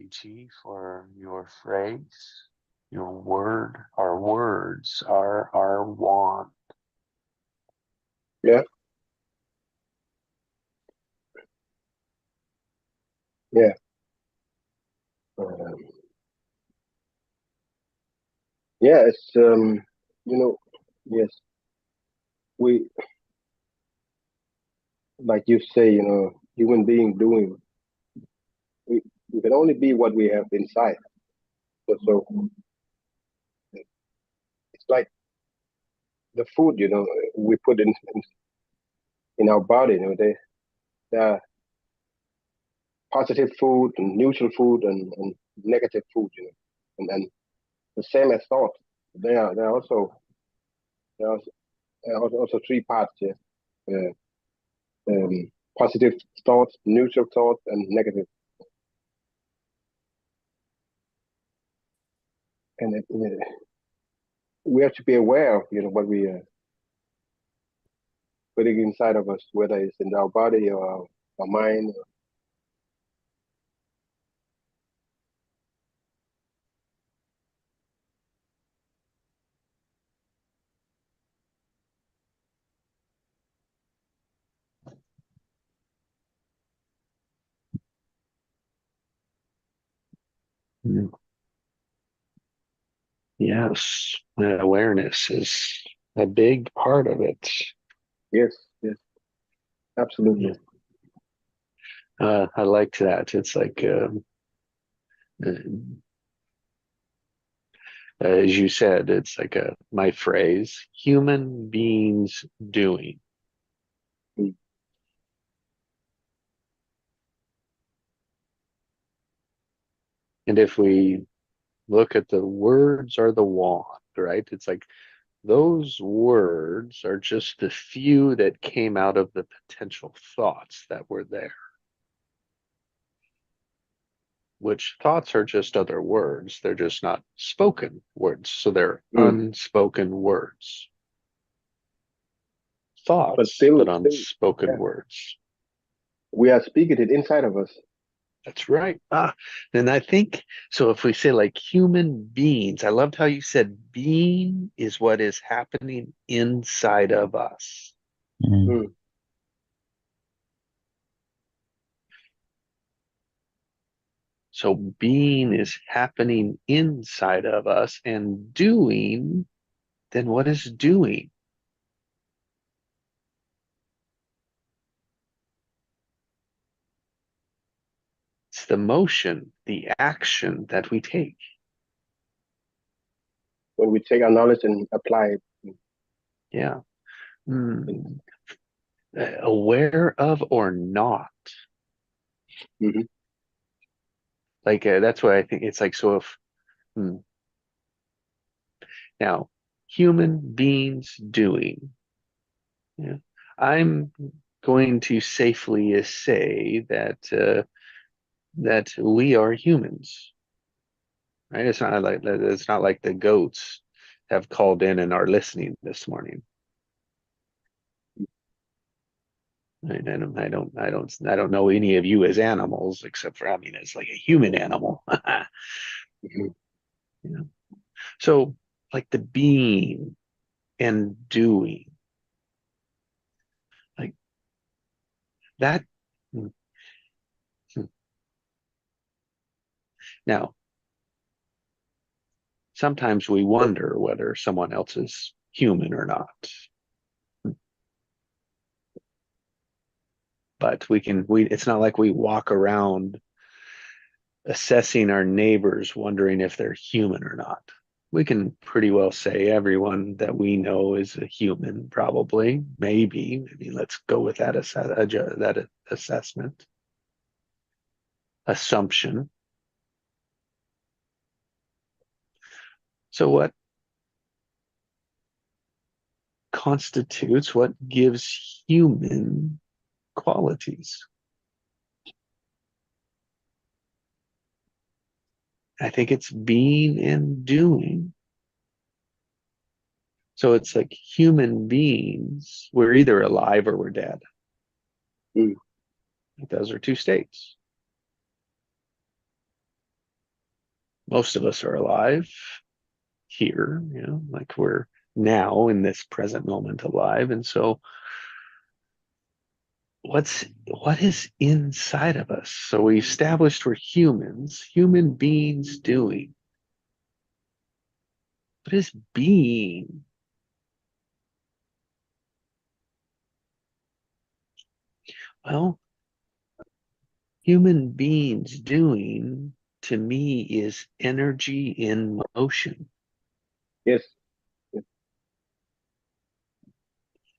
Ichi, for your phrase, your word. Our words are our wand. Yeah, yeah. Um, yeah, it's you know, yes, we like you say, human being doing. We, we can only be what we have inside. So it's like the food, we put in our body. There are positive food and neutral food and negative food. And the same as thought. There are there are also three parts here. Uh, Positive thoughts, neutral thoughts, and negative. And we have to be aware of what we putting inside of us, whether it's in our body or our mind. Mm. Yes, awareness is a big part of it. Yes, yes, Yeah. absolutely. I liked that. It's like, uh, as you said, it's like my phrase, human beings doing. Mm. And if we look at the words are the wand, right? It's like those words are just the few that came out of the potential thoughts that were there, which thoughts are just other words. They're just not spoken words. So they're Mm. unspoken words, But thoughts, but still, unspoken yeah, words. we are speaking it inside of us. That's right. And I think so. If we say like human beings, I loved how you said being is what is happening inside of us. Mm. Mm. So being is happening inside of us, and doing, then what is doing? It's the motion, the action that we take. When we take our knowledge and apply it. Yeah. Hmm. Aware of or not. Mm-hmm. Like that's what I think. It's like, so if hmm, now human beings doing. Yeah. I'm going to safely say that we are humans, right? It's not like the goats have called in and are listening this morning. I don't know any of you as animals, except for, I mean, it's like a human animal. Mm-hmm. You know? So like the being and doing, like that. Hmm, hmm. Now, sometimes we wonder whether someone else is human or not. But it's not like we walk around assessing our neighbors, wondering if they're human or not. We can pretty well say everyone that we know is a human, probably, maybe. Let's go with that assessment, assumption. So, what constitutes, what gives human qualities? I think it's being and doing. So it's like human beings, we're either alive or we're dead. Mm. Those are two states. most of us are alive here, like we're now in this present moment alive. And so what is inside of us? So we established we're humans, human beings doing. What is being? Well, human beings doing to me is energy in motion. Yes.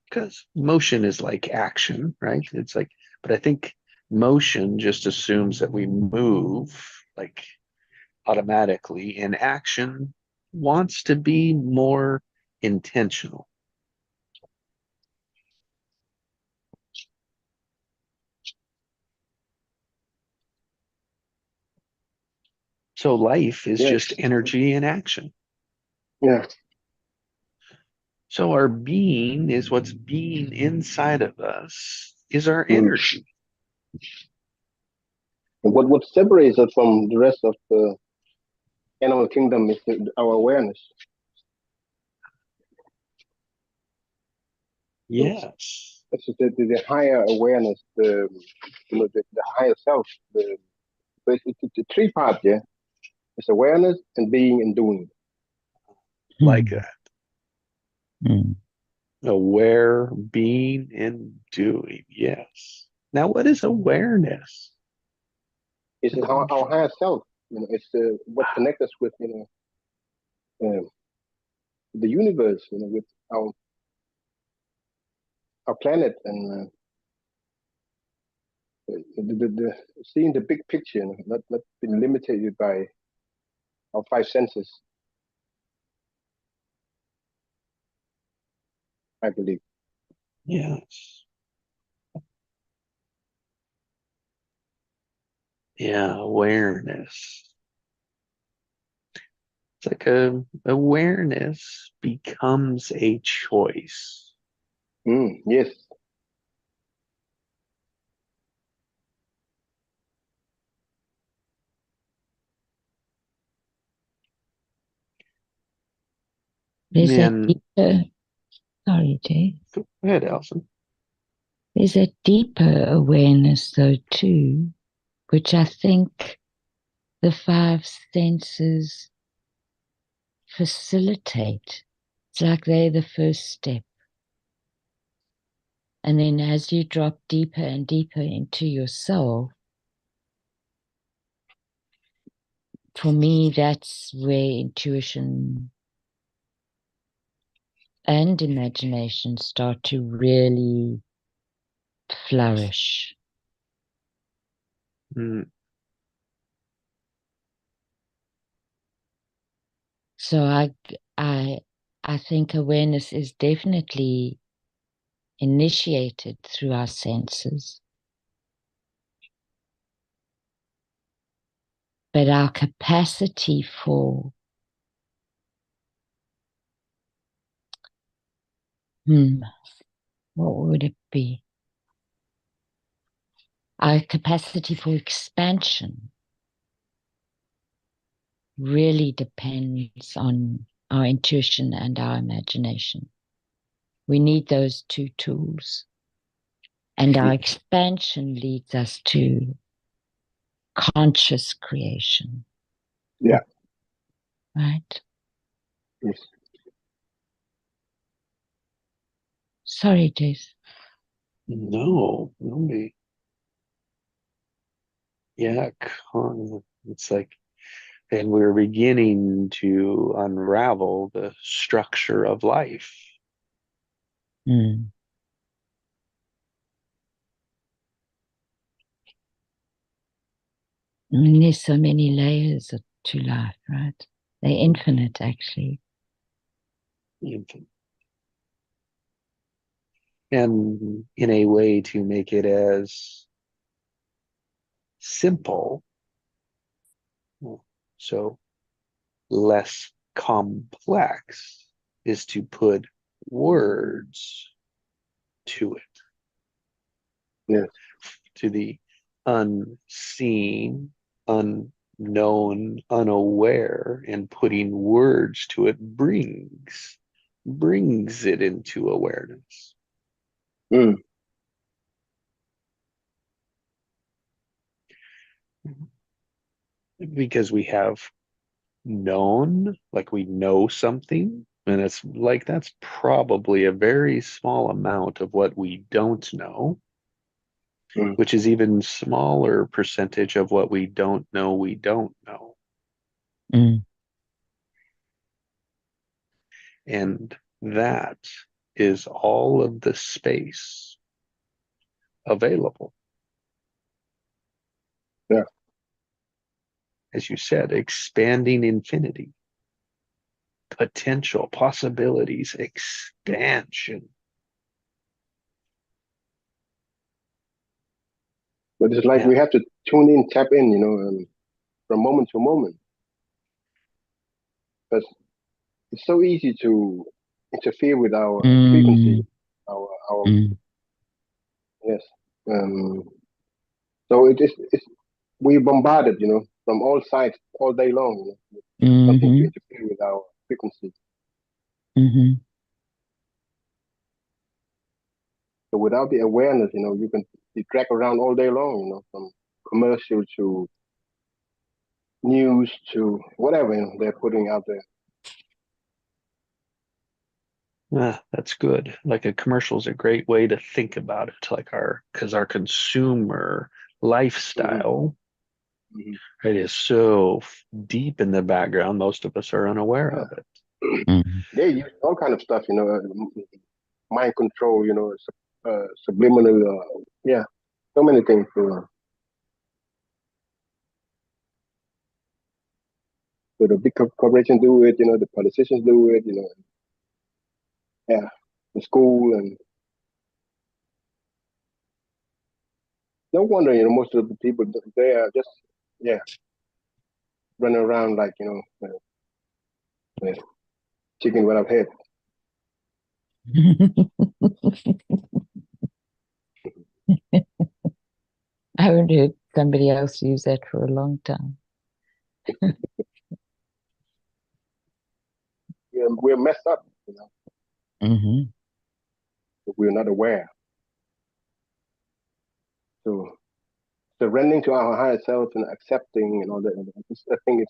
Because motion is like action, right? It's like, but I think motion just assumes that we move like automatically, and action wants to be more intentional. So life is Yes. just energy in action. Yeah. So our being is what's being inside of us is our Mm. energy. And what separates us from the rest of the animal kingdom is our awareness. Yes. It's the higher awareness, the higher self. It's the three parts. Yeah, it's awareness and being and doing. Like Hmm. that. Hmm. Aware, being, and doing. Yes. Now, what is awareness? It's our higher self. It's what connects us with uh, the universe. With our planet and seeing the big picture. Not being limited by our five senses. I believe. Yes. Yeah, awareness. It's like awareness becomes a choice. Yes. There's a Then deeper, sorry, Jay. go ahead, Alison. There's a deeper awareness, though, too, which I think the five senses facilitate. It's like they're the first step. And then as you drop deeper and deeper into yourself, for me, that's where intuition and imagination start to really flourish. Mm, So I, I think awareness is definitely initiated through our senses, but our capacity for what would it be? Our capacity for expansion really depends on our intuition and our imagination. We need those two tools. And our expansion leads us to conscious creation. Yeah. Right? Yes. Sorry, Jace. no, nobody. Yeah, it's like, and we're beginning to unravel the structure of life. Mm. I mean, there's so many layers to life, right? They're infinite, actually. And in a way to make it as simple, so less complex, is to put words to it, Yes. to the unseen, known unaware and putting words to it brings it into awareness. Mm. Because we have known, like we know something, and it's like that's probably a very small amount of what we don't know, Mm. which is even smaller percentage of what we don't know we don't know. Mm. And that is all of the space available. Yeah. As you said, expanding infinity, potential, possibilities, expansion. But it's like Yeah. we have to tune in, tap in, from moment to moment. Because it's so easy to interfere with our frequency, Mm. our Mm. yes. So it's we bombarded, from all sides all day long, with something to Mm-hmm. interfere with our frequency. Mm-hmm. So without the awareness, you can be dragged around all day long, from commercial to news to whatever they're putting out there. That's good. Like a commercial is a great way to think about it, like because our consumer Hmm. lifestyle, Hmm. it is so deep in the background, most of us are unaware Yeah. of it. Mm. They use all kind of stuff, mind control, subliminal, yeah, so many things. So the big corporations do it, the politicians do it, yeah, the school, and no wonder, most of the people they are just, yeah, running around like, chicken without head. I haven't heard somebody else use that for a long time. We're messed up, Mm-hmm. but we're not aware. So surrendering to our higher self and accepting and all that, I think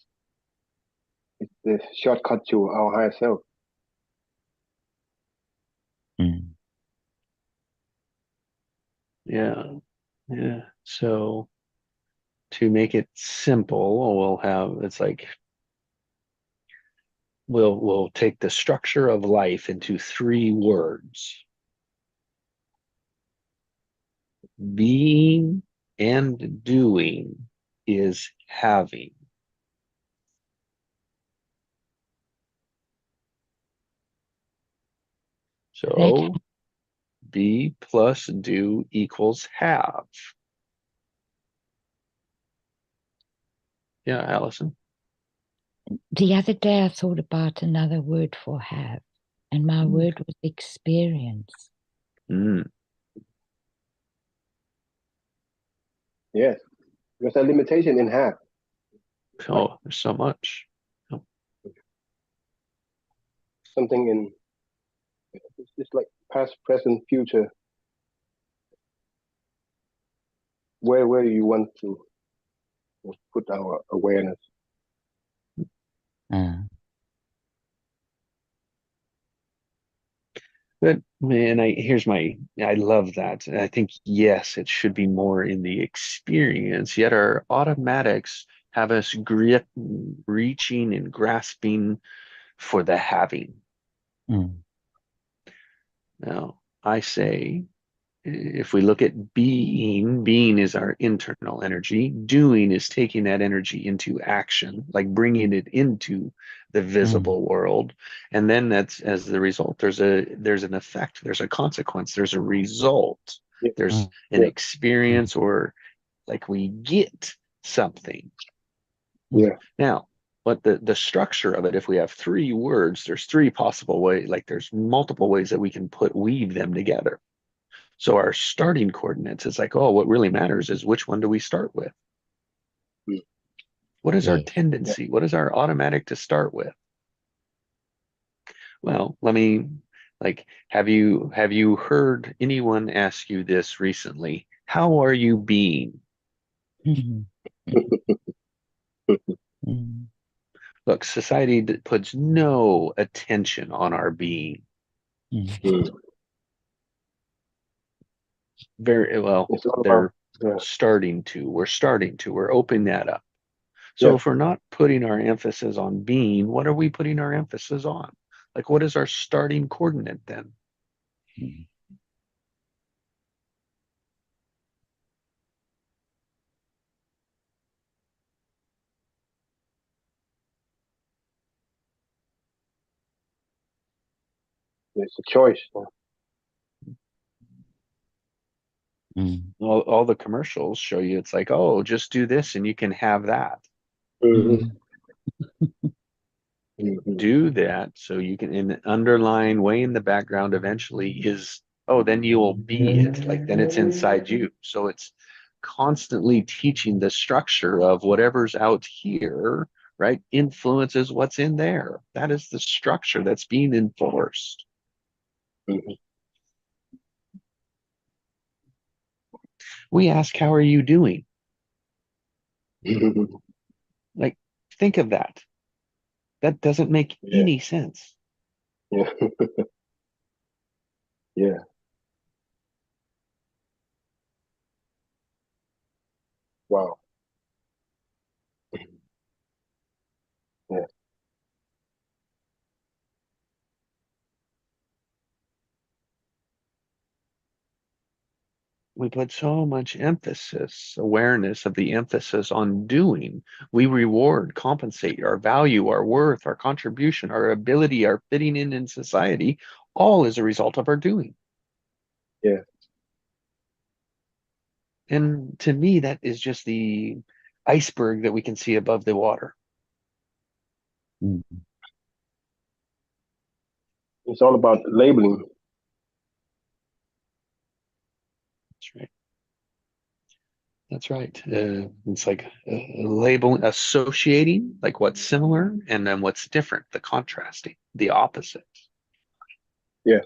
it's the shortcut to our higher self. Mm. Yeah. Yeah. So to make it simple, it's like we'll take the structure of life into three words: being and doing is having. That So be plus do equals have. Yeah, Allison. the other day I thought about another word for have, and my Mm. word was experience. Mm. Yes, there's a limitation in half. Like Oh, there's so much. Oh, something in it's like past, present, future. Where do you want to put our awareness? Uh, but man, I love that. I think yes, it should be more in the experience, yet our automatics have us reaching and grasping for the having. mm. Now, I say if we look at being is our internal energy, doing is taking that energy into action, like bringing it into the Mm. visible world. And then that's as the result, there's an effect, there's a consequence, there's a result, Yeah, there's Mm. an yeah, experience, or like we get something. Mm. yeah. Now, but the structure of it, if we have three words, there's three possible ways, like there's multiple ways that we can weave them together. So our starting coordinates, it's like, oh, what really matters is which one do we start with? Mm. What is our Yes. tendency? What is our automatic to start with? Well, let me like have you heard anyone ask you this recently? How are you being? Mhm. Mhm. Look, society puts no attention on our being. Mhm. Mm. Very well, It's all about they're yeah, starting to. We're starting to. We're opening that up. So yeah. if we're not putting our emphasis on being, what are we putting our emphasis on? Like, what is our starting coordinate then? Mhm. It's a choice. Mhm. All the commercials show you it's like, oh, just do this and you can have that. Mm-hmm. Mhm. Mm-hmm. Do that so you can, in the underlying way in the background eventually is, oh, then you will be it. Like, then it's inside you. So it's constantly teaching the structure of whatever's out here, right? Influences what's in there. That is the structure that's being enforced. Mm-hmm. We ask, how are you doing? Mm-hmm. Like, think of that. That doesn't make Yeah, any sense. yeah, yeah. Wow. Yeah. We put so much emphasis, awareness of the emphasis on doing. We reward, compensate our value, our worth, our contribution, our ability, our fitting in society, all as a result of our doing. Yeah. And to me, that is just the iceberg that we can see above the water. Mhm. It's all about labeling. That's right. That's right. It's like labeling, associating, like what's similar, and then what's different, the contrasting, the opposite. Yeah.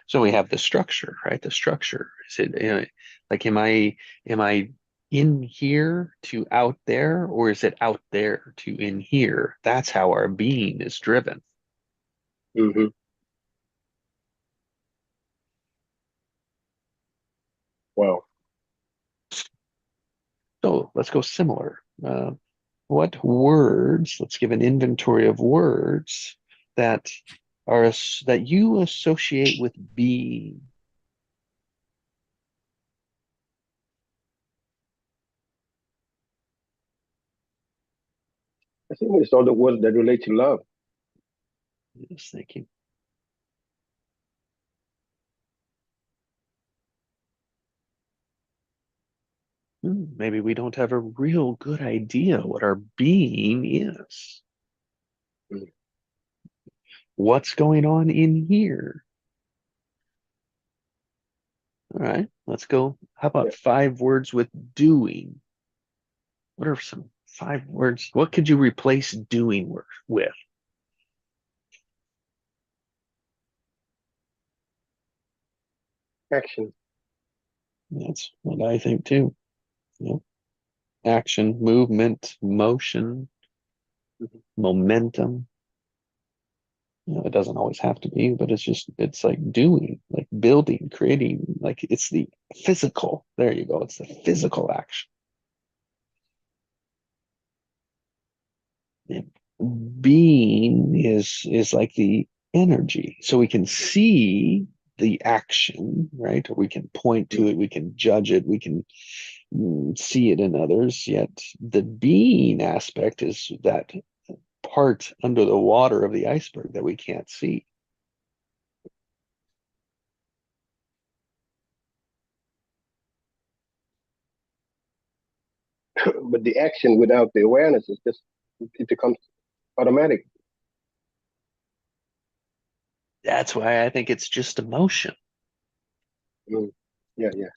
So we have the structure, right? The structure. Is it like am I in here to out there, or is it out there to in here? That's how our being is driven. Mm-hmm. Wow. So let's go similar. What words? Let's give an inventory of words that that you associate with being. I think it's all the words that relate to love. Yes, thank you. Maybe we don't have a real good idea what our being is. Mm. What's going on in here? All right, let's go. How Yeah. about 5 words with doing? What are some 5 words? What could you replace doing with? Action. That's what I think too. Yeah. Action, movement, motion, Mhm. momentum. It doesn't always have to be, but it's like doing, like building, creating, like it's the physical. There you go. It's the physical action. Yeah. Being is like the energy. So we can see the action, right? Or we can point to Mm. it, we can judge it, we can see it in others. Yet the being aspect is that part under the water of the iceberg that we can't see. But the action without the awareness is just it becomes automatic. That's why I think it's just emotion. Mm. Yeah, yeah.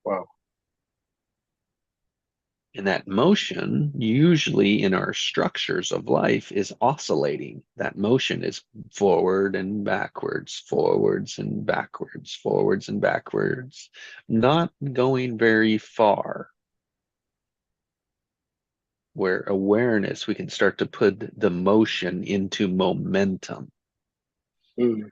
Wow. And that motion, usually in our structures of life, is oscillating. That motion is forward and backwards, forwards and backwards, forwards and backwards, not going very far. Where awareness, we can start to put the motion into momentum. Mm.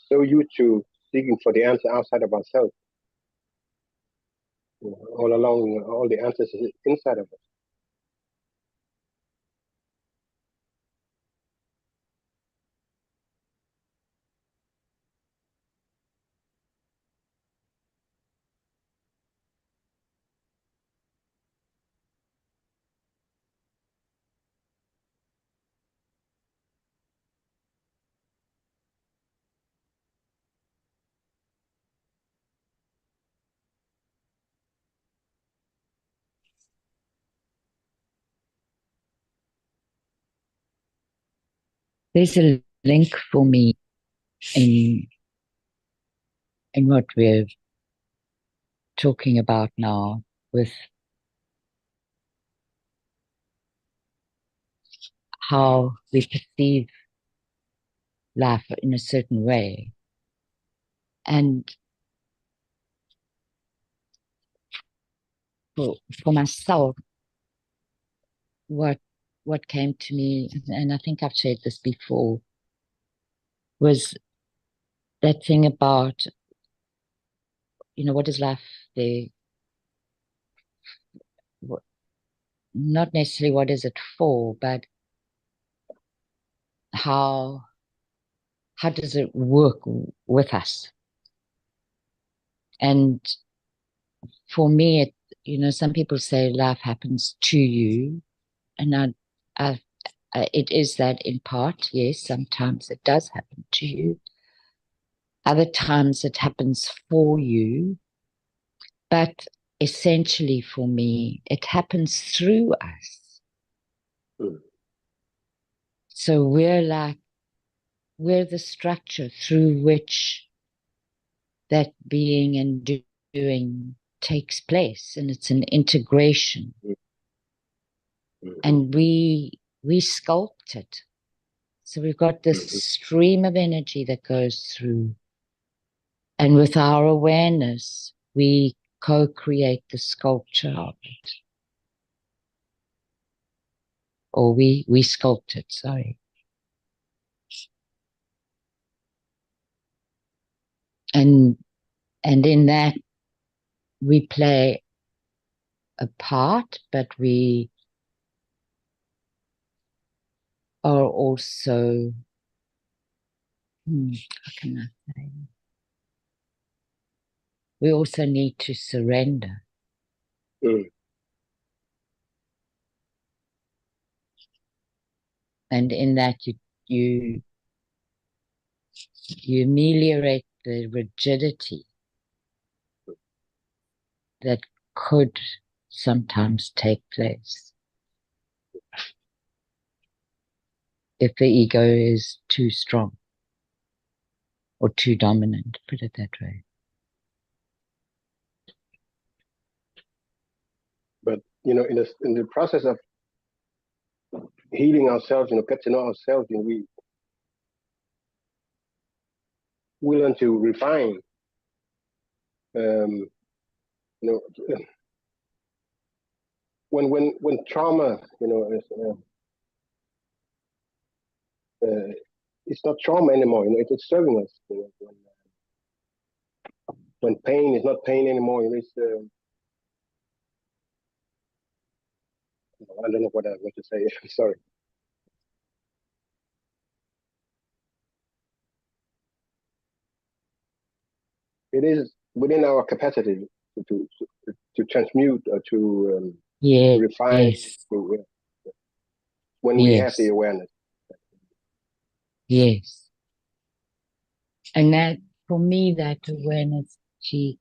So used to seeking for the answer outside of ourselves. All along, all the answers is inside of us. There's a link for me in what we're talking about now with how we perceive life in a certain way. And for myself, what came to me, and I think I've shared this before, was that thing about, what is life there? Not necessarily what is it for, but how does it work with us? And for me, some people say life happens to you, and it is that in part. Yes, sometimes it does happen to you. Other times it happens for you, but essentially for me, it happens through us. Mm. So we're the structure through which that being and doing takes place, and it's an integration. Mm-hmm. And we sculpt it. So we've got this stream of energy that goes through, and with our awareness, we co-create the sculpture of it, or we sculpt it. Sorry. And in that we play a part, but we are also, how can I say? We also need to surrender. Mm. And in that you ameliorate the rigidity that could sometimes take place if the ego is too strong or too dominant, put it that way. But in the process of healing ourselves, get to know ourselves, we learn to refine. When trauma, it's not trauma anymore. It's serving us. When pain is not pain anymore, it's I don't know what I want to say. Sorry. It is within our capacity to transmute or to refine Yes. when we have the Yes. awareness. Yes. And that, for me, that awareness, Cheek,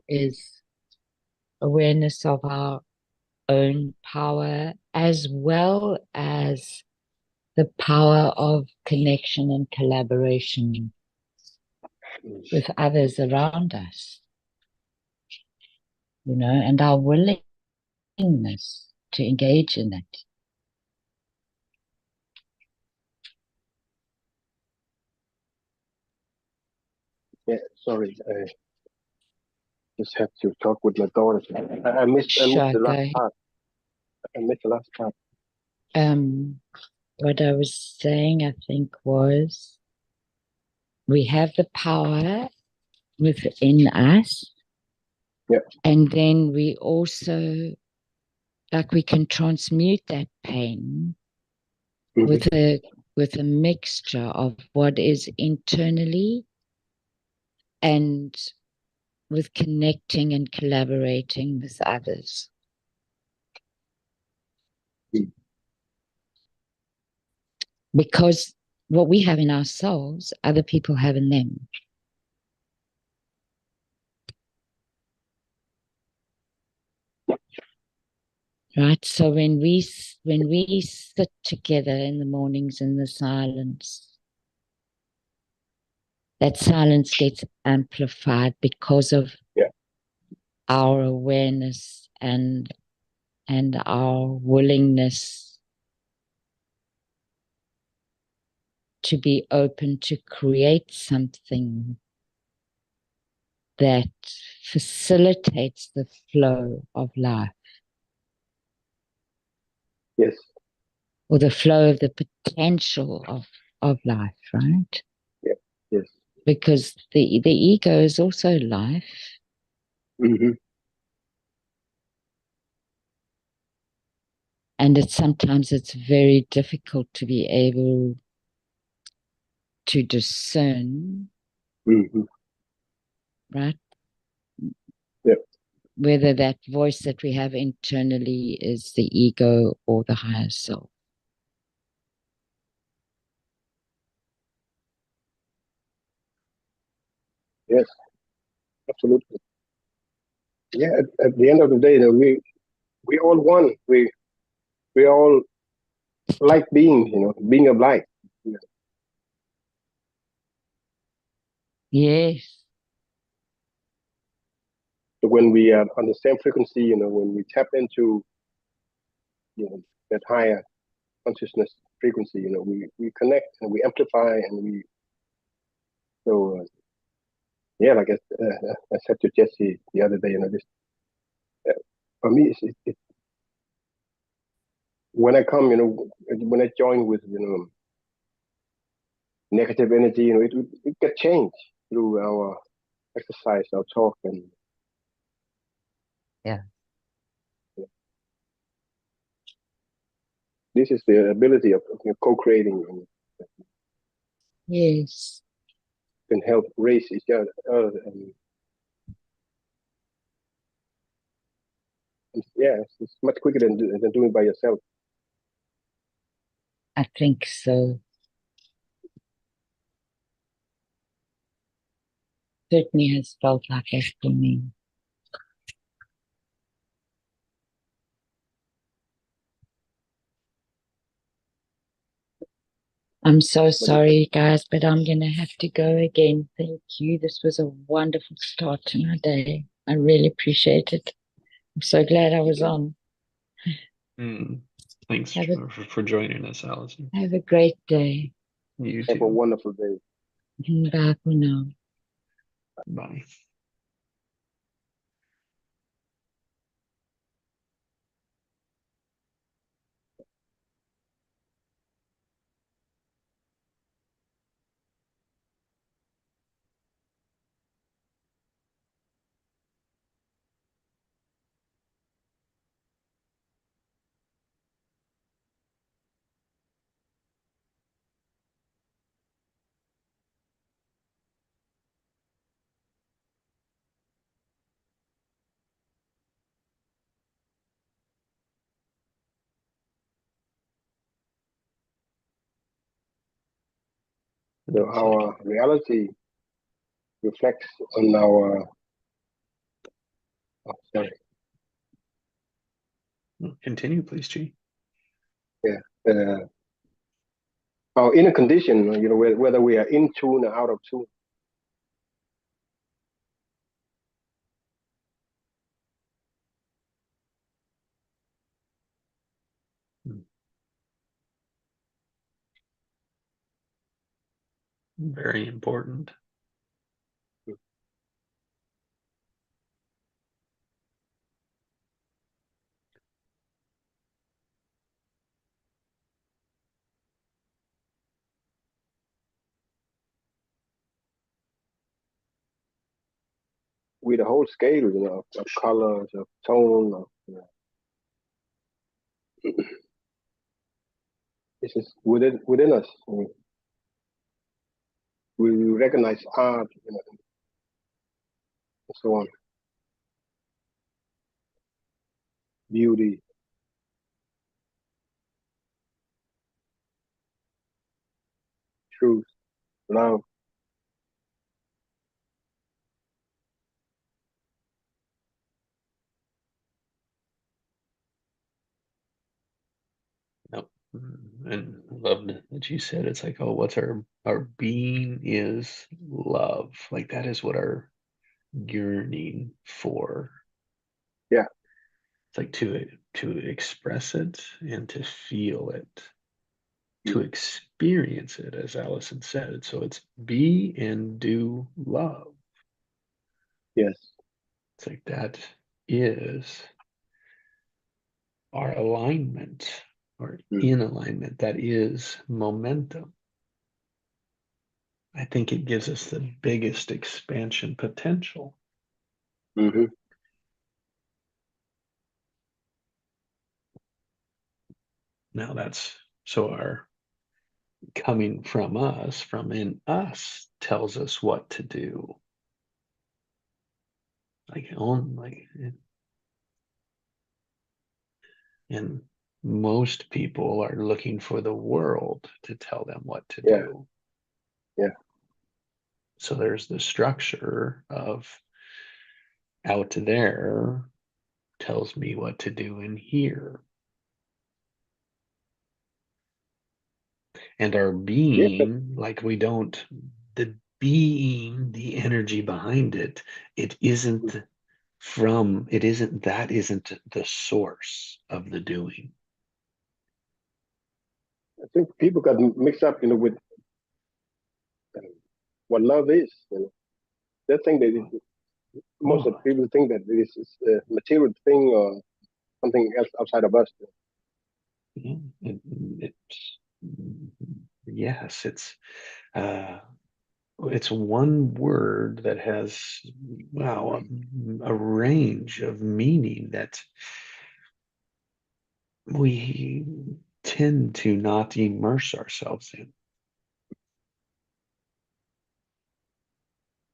is awareness of our own power as well as the power of connection and collaboration with others around us, and our willingness to engage in it. Yeah, sorry. I just have to talk with my daughter. I missed the last part. I missed the last part. What I was saying, I think, was we have the power within us. Yeah. And then we also, we can transmute that pain with a mixture of what is internally and with connecting and collaborating with others. Because what we have in ourselves, other people have in them. Right? So when we sit together in the mornings in the silence, that silence gets amplified because of our awareness and our willingness to be open to create something that facilitates the flow of life. Yes. Or the flow of the potential of life, right? Yeah. Yes. Because the ego is also life. Mm-hmm. And sometimes it's very difficult to be able to discern, right? Yeah. Whether that voice that we have internally is the ego or the higher self. Yes, absolutely. Yeah, at the end of the day, we all one. We all like beings, being of light. Yes. So when we are on the same frequency, when we tap into, that higher consciousness frequency, we connect and we amplify and we. So yeah, like I said to Jesse the other day, this for me, it's when I come, when I join with, negative energy, it get changed through our exercise, our talk, and yeah. This is the ability of co-creating. Yes. Can help raise each other. Yeah, it's much quicker than doing it by yourself. I think so. Certainly has felt like that for me. I'm so sorry, guys, but I'm going to have to go again. Thank you. This was a wonderful start to my day. I really appreciate it. I'm so glad I was on. Thanks for joining us, Allison. Have a great day. You Have too. a wonderful day. Bye for now. Bye. So It's like, our reality reflects on our. Oh, sorry. continue, please, Chi. Yeah. Our inner condition. Whether we are in tune or out of tune. Very important. With the whole scale, of colors, of tone, this is within us. We recognize art, and so on, beauty, truth, love. Yep. And loved that you said it's like, oh, what's our being is love. Like that is what our yearning for. Yeah. It's like to express it and to feel it, to Mm. experience it, as Allison said. So it's be and do love. Yes. It's like that is our alignment or Mm. in alignment. That is momentum. I think it gives us the biggest expansion potential. Mm-hmm. Now that's so our coming from us, from in us, tells us what to do. Like on like and most people are looking for the world to tell them what to Yeah. do. Yeah. So there's the structure of out there tells me what to do in here. And our Yeah. being, like we don't, the being, the energy behind it, it isn't from, it isn't, that isn't the source of the doing. I think people got mixed up, with what love is. They think that most of Oh, the people think that this is a material thing or something else outside of us. yeah, it's, yes, uh, it's one word that has, wow, a range of meaning that we tend to not immerse ourselves in.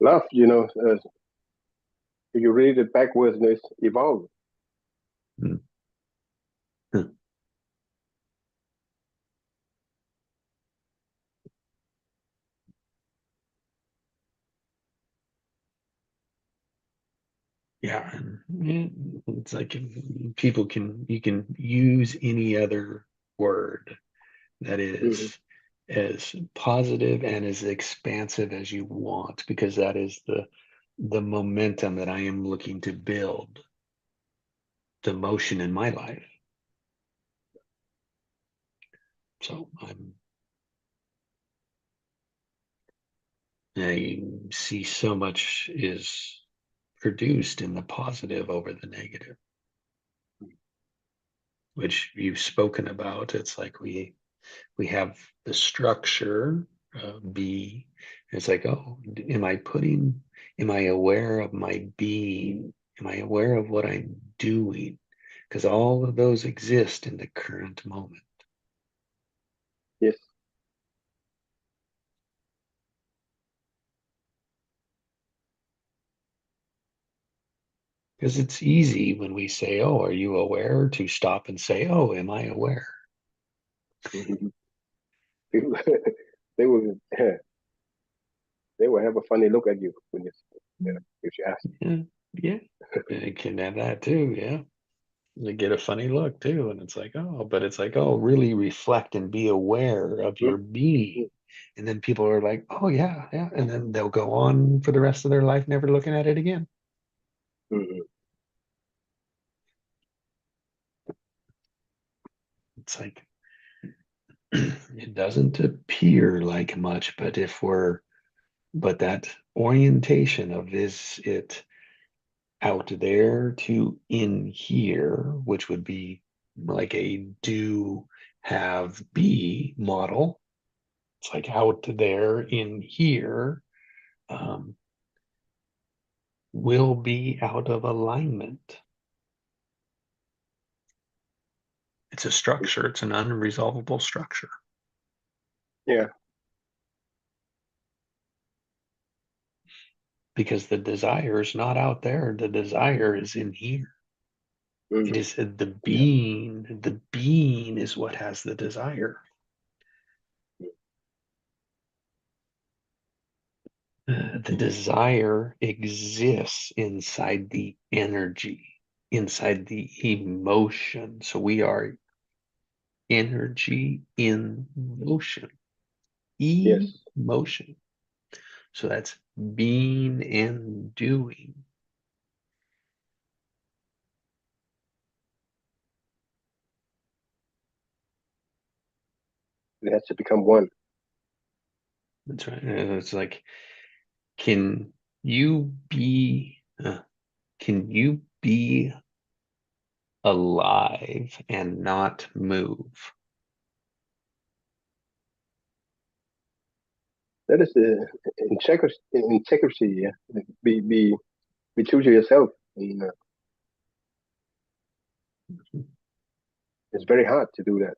Love, if you read it backwards, it's evolve. Hmm. Huh. Yeah, and it's like people you can use any other word that Mm-hmm. is as positive and as expansive as you want, because that is the momentum that I am looking to build, the motion in my life. So I see so much is produced in the positive over the negative, which you've spoken about. It's like we have the structure be. It's like, oh, am I aware of my being? Am I aware of what I'm doing? Because all of those exist in the current moment. Yes. Because it's easy when we say, oh, are you aware, to stop and say, oh, am I aware? Mm-hmm. People, they will. they will have a funny look at you when if you ask. Yeah, yeah. It can have that too, yeah. They get a funny look too, and it's like, oh, but it's like, oh, really reflect and be aware of your being. And then people are like, oh yeah, yeah. And then they'll go on for the rest of their life never looking at it again. Mm-hmm. It's like it doesn't appear like much, but but that orientation of is it out there to in here, which would be like a do have be model. It's like out there in here will be out of alignment. It's a structure, it's an unresolvable structure. Yeah. Because the desire is not out there, the desire is in here. Mm-hmm. It is the being is what has the desire. The desire exists inside the energy, inside the emotion. So we are energy in motion, Yes. emotion. So that's being and doing. It has to become one. That's right. It's like, can you be, can you be alive and not move? That is the integrity. Yeah. Be true to yourself. And, it's very hard to do that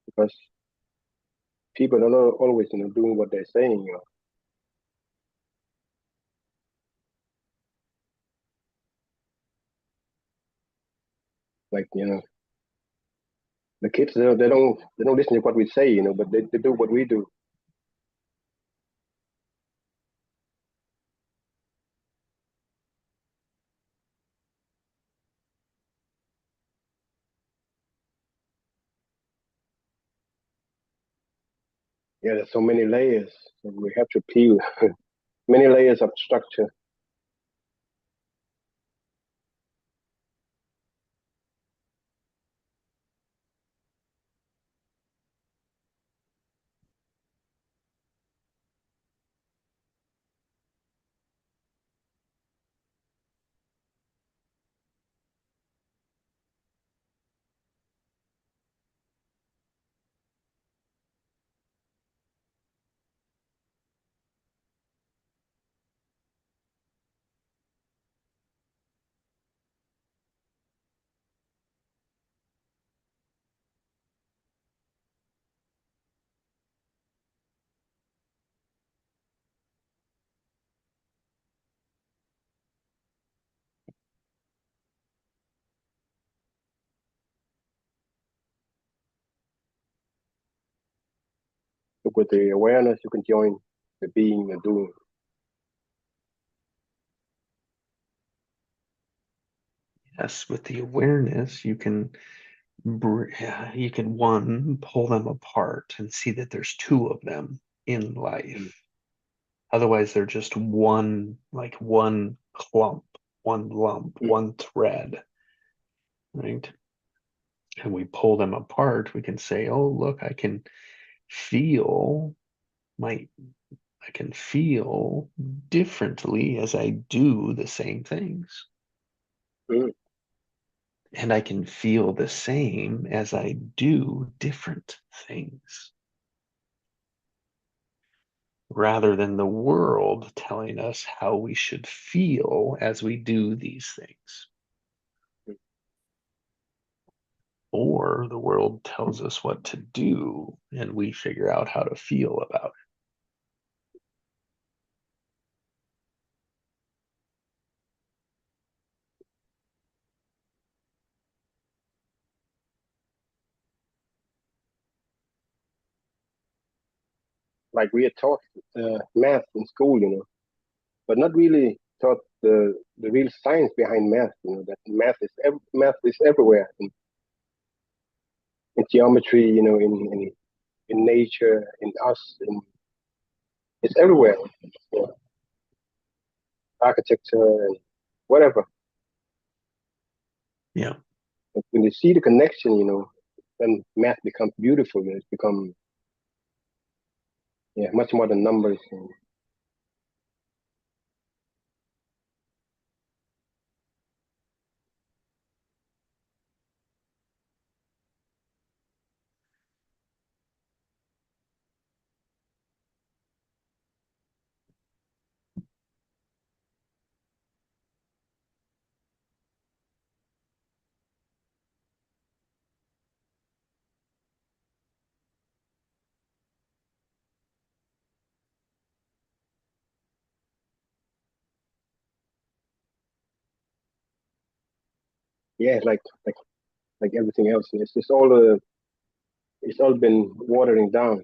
because people are not always, doing what they're saying. Like, the kids, they don't listen to what we say, but they do what we do. Yeah, there's so many layers. So we have to peel many layers of structure. So with the awareness, you can join the being and doing. Yes, with the awareness, you can one pull them apart and see that there's two of them in Mm. life. Otherwise, they're just one, like one clump, one lump, Mm. one thread, right? And we pull them apart, we can say, oh, look, feel my, I can feel differently as I do the same things. Mm. And I can feel the same as I do different things. Rather than the world telling us how we should feel as we do these things. Or the world tells us what to do and we figure out how to feel about it. like we are taught math in school, but not really taught the real science behind math. That math is everywhere in geometry, in nature, in us, it's everywhere. Architecture and whatever. Yeah. But when you see the connection, then math becomes beautiful. It's become much more than numbers. Yeah, like everything else. It's all been watering down.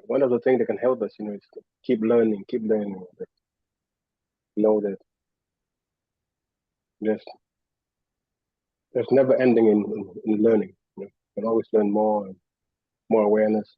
One of the things that can help us, is to keep learning. But know that there's there's never ending in learning. You can always learn more and more awareness.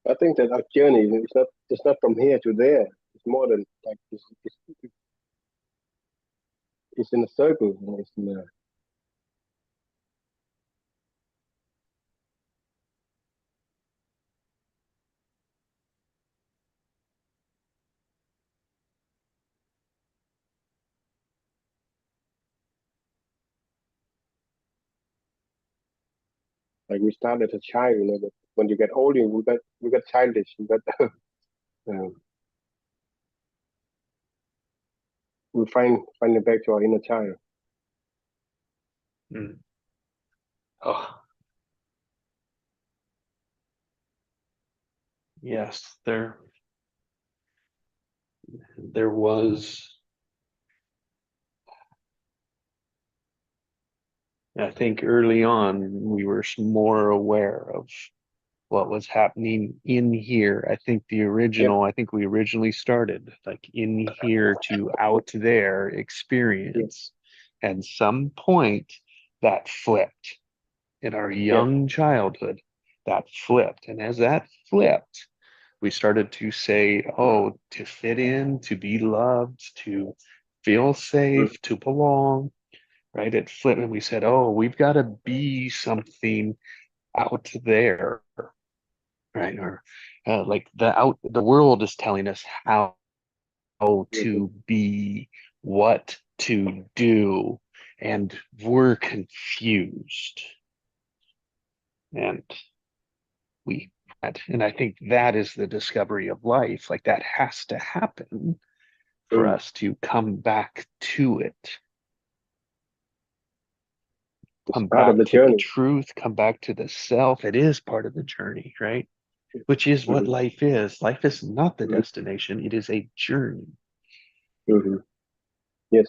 I think that our journey is not from here to there. It's more than like it's in a circle. It's like we start as a child, but when you get older, we get childish. Um, we find it back to our inner child. Mm. Oh, yes, there was, I think early on we were more aware of what was happening in here. Yep. I think we originally started like in here to out there Yep. experience. And some point that flipped in our Yep. young childhood, that flipped. And as that flipped, We started to say, oh, to fit in, to be loved, to feel safe, to belong, right? It flipped and we said, oh, we've got to be something out there, right? Or like the world is telling us how to be, what to do, and we're confused. And we and I think that is the discovery of life. Like that has to happen for us to come back to it. Come Part of back the to the journey. truth, come back to the self. It is part of the journey, right? Which is what life is. Life is not the destination, it is a journey. Yes.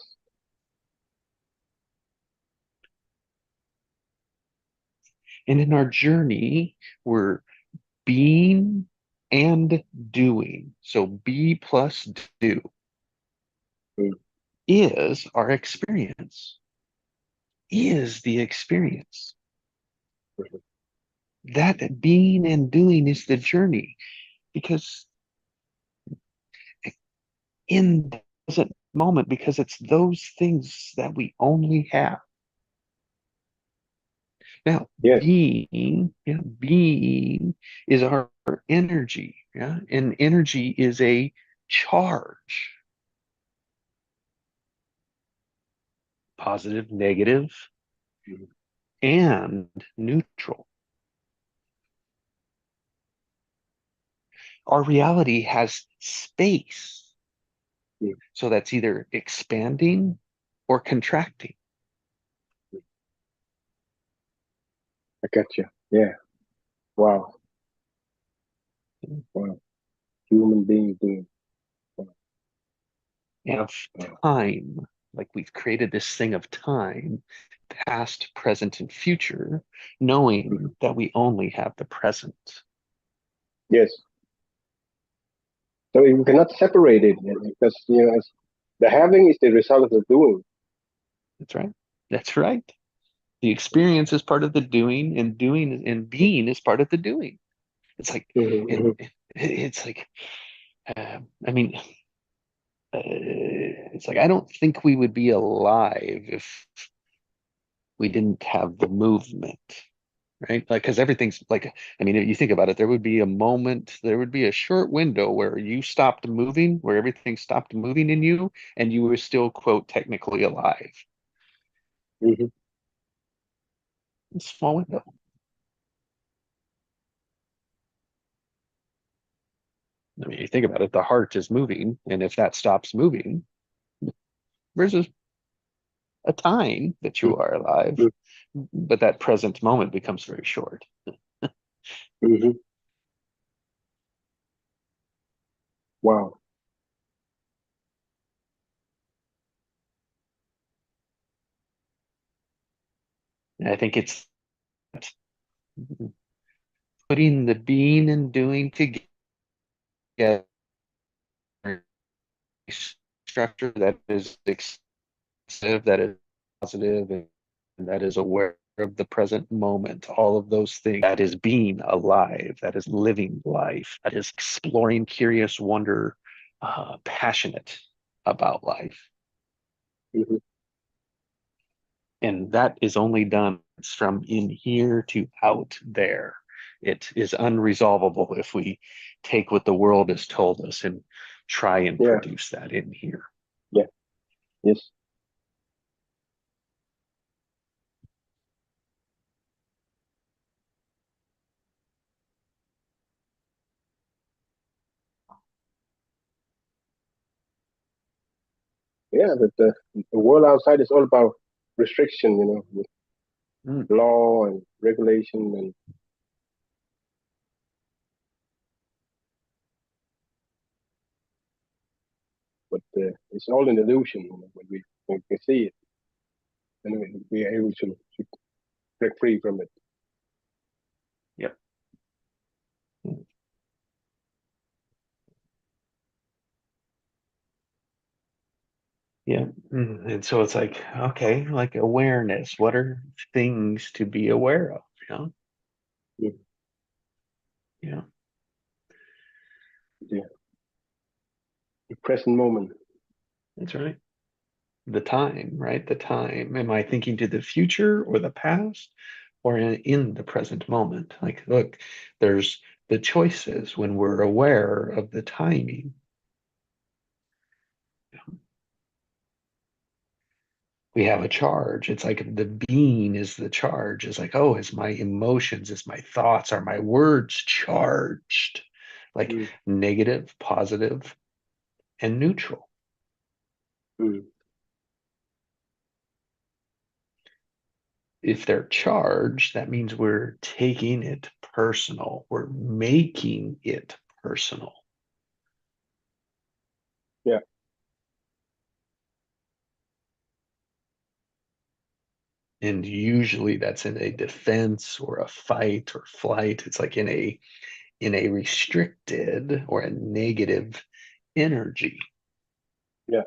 And in our journey, we're being and doing. So be plus do is our experience, is the experience. That being and doing is the journey, because in the present moment, because it's those things that we only have. Now, Yes. being is our energy, yeah, and energy is a charge, positive, negative, and neutral. Our reality has space. So that's either expanding or contracting. I got you. Yeah. Wow. Wow. Human beings doing. Wow. And of time, like we've created this thing of time, past, present, and future, knowing that we only have the present. Yes. So we cannot separate it because the having is the result of the doing. That's right. That's right. The experience is part of the doing, and doing and being is part of the doing. It's like, it's like, I mean, it's like I don't think we would be alive if we didn't have the movement, right? Like, because everything's like, I mean, if you think about it, there would be a moment, there would be a short window where you stopped moving, where everything stopped moving in you, and you were still, quote, technically alive. A small window. I mean, you think about it, the heart is moving, and if that stops moving, there's a time that you are alive, but that present moment becomes very short. Wow. And I think it's putting the being and doing together structure that is extensive, that is positive, and that is aware of the present moment, all of those things. That is being alive, that is living life, that is exploring, curious, wonder, passionate about life. And that is only done from in here to out there. It is unresolvable if we take what the world has told us and try and produce that in here. Yeah. Yes. Yeah, but the world outside is all about restriction, with law and regulation, and but it's all an illusion when we see it, and we are able to break free from it. Yep. Yeah. And so it's like, okay, like awareness. What are things to be aware of? You know? Yeah. Yeah. the present moment. That's right. The time, right? The time. Am I thinking to the future or the past or in the present moment? Like, look, there's the choices when we're aware of the timing. We have a charge. It's like the being is the charge. It's like, oh, is my emotions, is my thoughts, are my words charged? Like Mm. negative, positive, and neutral. Mm. If they're charged, that means we're taking it personal. We're making it personal. Yeah. And usually that's in a defense or a fight or flight. It's like in a restricted or a negative energy. Yeah.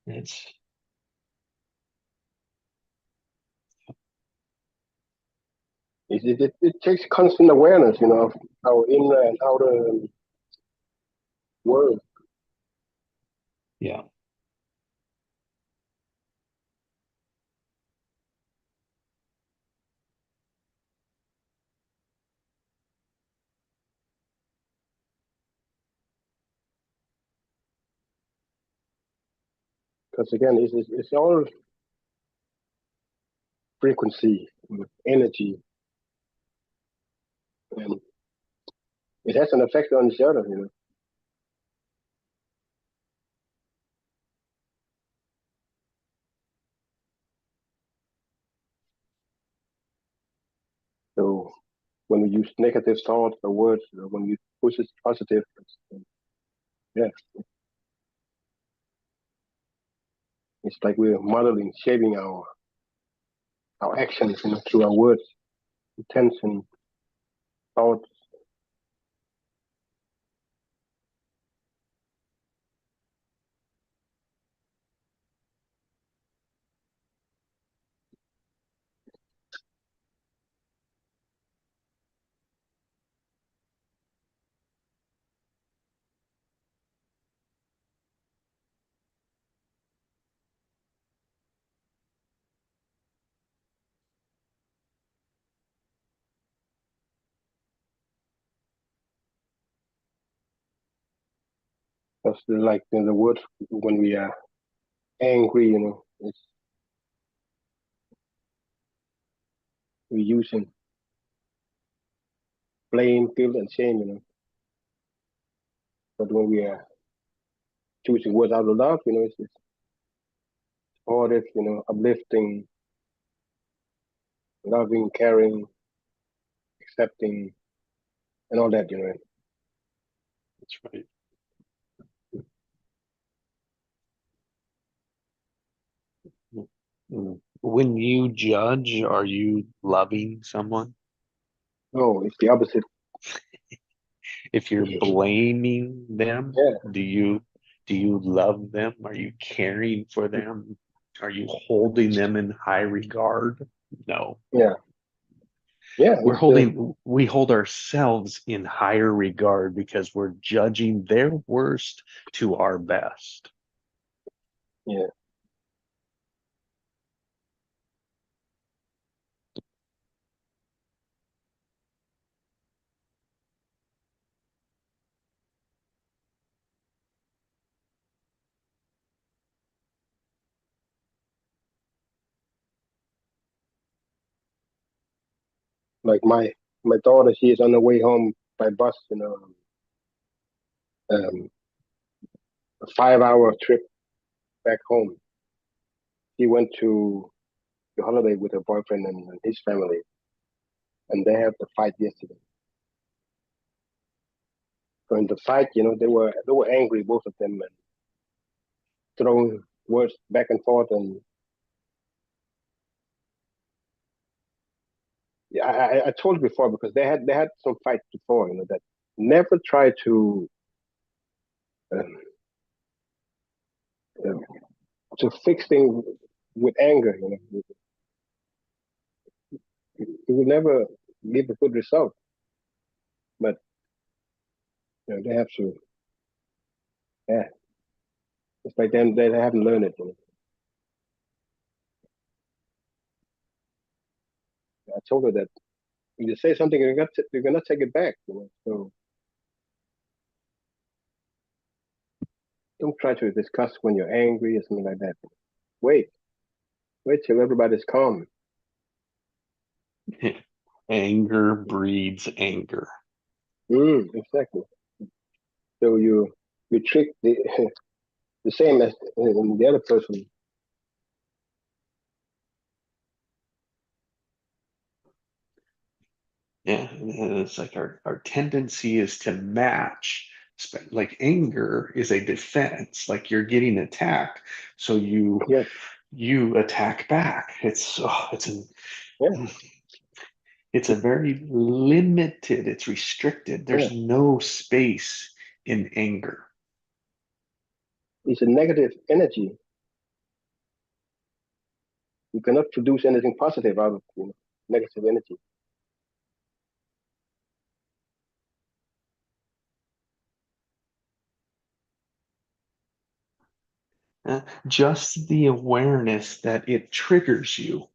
It's It takes constant awareness, of our inner and outer world. yeah. Because again, it's all frequency, energy, and it has an effect on each other. So when we use negative thoughts or words, when we push it positive, yeah, it's like we're modeling, shaping our actions, through our words, intention, thoughts. That's like the word when we are angry, it's we're using blame, guilt, and shame. But when we are choosing words out of love, it's supportive, uplifting, loving, caring, accepting, and all that. That's right. Mm. When you judge, are you loving someone? No, it's the opposite. If you're blaming them, Yeah, do you love them? Are you caring for them? Are you holding them in high regard? No. yeah, yeah. We hold ourselves in higher regard because we're judging their worst to our best. Yeah, like my daughter, she is on the way home by bus. A 5 hour trip back home. She went to the holiday with her boyfriend and his family, and they had the fight yesterday. So in the fight, they were angry, both of them, and throwing words back and forth. And yeah, I told you before, because they had some fights before, that never try um, um, to fix things with anger, it will never give a good result. But they have to, yeah. It's like them they haven't learned it. I told her that if you say something, you're gonna take it back. So don't try to discuss when you're angry or something like that. Wait, wait till everybody's calm. Anger breeds anger. Exactly. So you trick the the same as the other person. Yeah, and it's like our tendency is to match. Like anger is a defense, like you're getting attacked, so Yes, you attack back. yeah, It's a very limited, it's restricted. yeah. There's no space in anger. It's a negative energy. You cannot produce anything positive out of negative energy. Just the awareness that it triggers you.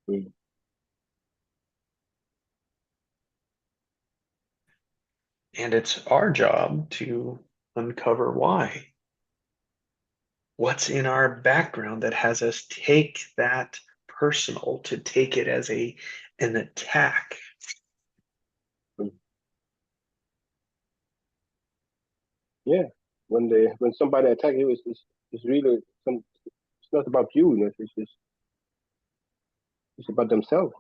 Mm. And it's our job to uncover why. What's in our background that has us take that personal, to take it as an attack. Mm. Yeah, when somebody attacks you, it's really some. It's not about you. It's about themselves.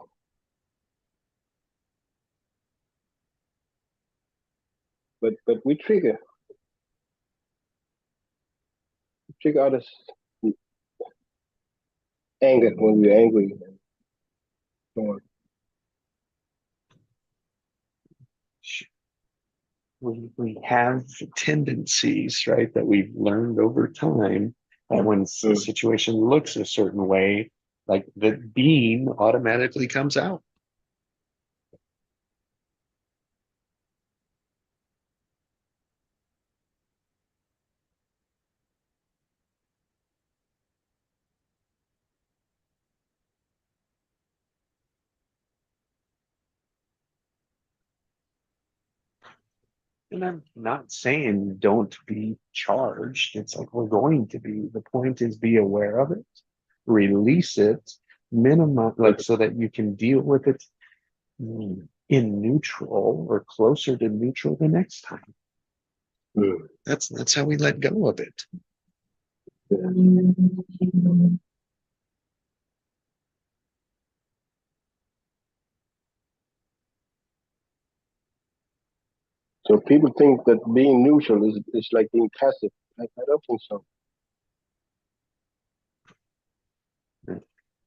But we trigger others anger when we're angry. And so on. We have tendencies, right, that we've learned over time that when the Mm. situation looks a certain way, like the being automatically comes out. And I'm not saying don't be charged. It's like we're going to be. The point is be aware of it, release it, minimize, like so that you can deal with it in neutral or closer to neutral the next time. Mm. That's how we let go of it. Yeah. So people think that being neutral is like being passive. I don't think so.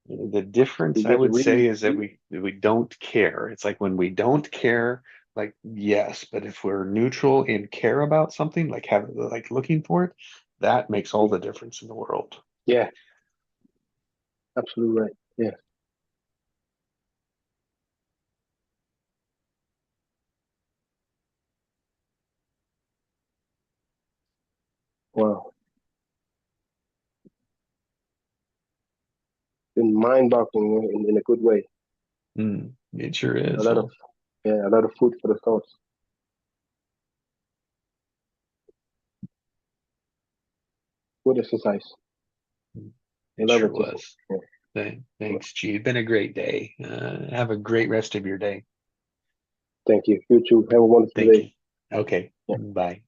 The difference You I just would say really, is that we don't care. It's like when we don't care, like yes, but if we're neutral and care about something, like have like looking for it, that makes all the difference in the world. yeah, absolutely right. Yeah. Wow. Been mind-boggling in a good way. It sure A is, lot huh? of a lot of food for the thoughts. Good exercise. I It love sure it. Just, was. yeah. Thanks, G. It's been a great day. Have a great rest of your day. Thank you. You too. Have a wonderful Thank day. you. Okay, Yeah. bye.